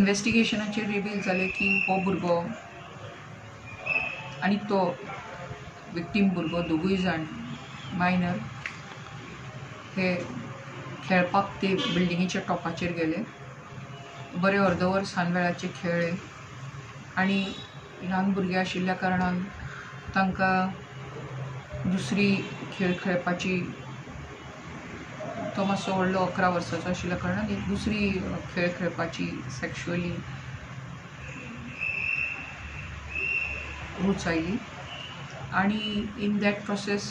इन्व्हेस्टिगेशनाचेर reveal जालें की हो भुरगो आनी तो विक्टीम भुरगो दोगूय जाण मायनर हे खेळपाक ते बिल्डिंगेच्या टॉपाचेर गेले. बरे अर्दवर सांजवेळाचे खेळ्ळे आनी ल्हान भुरगीं आशिल्ल्या कारणान तांकां दुसरी खेळ खेळपाची तो मातसो व्हडलो 11 वर्सांचो आशिल्ल्या कारणान एक दुसरी खेळ खेळपाची सेक्शुअली रूच आयली आनी इन दॅट प्रोसेस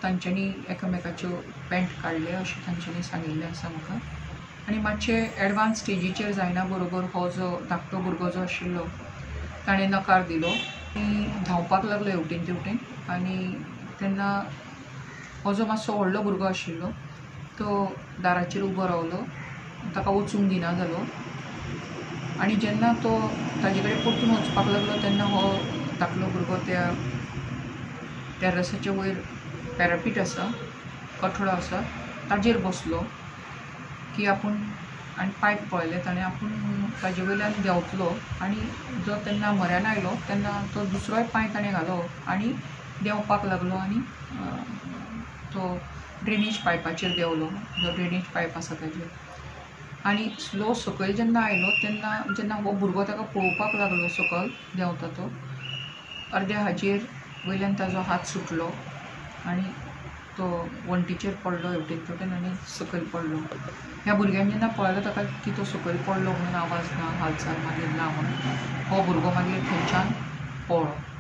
तांच्यांनी एकामेकाच्यो पॅन्ट काडले अशें तांच्यांनी सांगिल्लें आसा म्हाका. आनी मातशे एडवान्स स्टेजीचेर जायना बरोबर हो जो धाकटो भुरगो जो आशिल्लो ताणें नकार दिलो आनी धांवपाक लागलो हेवटेन तेवटेन. आनी तेन्ना हो जो मातसो व्हडलो भुरगो आशिल्लो तो दाराचेर उबो रावलो, ताका वचूंक दिना जालो. आनी जेन्ना तो ताजे कडेन परतून वचपाक लागलो तेन्ना हो धाकलो भुरगो त्या टेरसाच्या वयर पॅरापीट आसा, कठडो आसा, ताजेर बसलो की आपूण आनी पायप पळयले ताणें आपूण ताजे वयल्यान देंवतलो आनी जो तेन्ना म्हऱ्यान आयलो तेन्ना तो दुसरोय पांय ताणें घालो आनी देंवपाक लागलो आनी तो ड्रेनेज पायपाचेर देंवलो, जो ड्रेनेज पायप आसा ताजेर. आनी स्लो सकयल जेन्ना आयलो तेन्ना जेन्ना हो भुरगो ताका पळोवपाक लागलो सकयल देंवता तो, अर्द्या हाजेर वयल्यान ताजो हात सुटलो आनी तो वणटीचेर पडलो हेवटेन तेवटेन आनी सकयल पडलो. ह्या भुरग्यान जेन्ना पळयलो ताका की तो सकयल पडलो म्हणून आवाज ना, हालचाल मागीर ना म्हणून हो भुरगो मागीर थंयच्यान पळलो.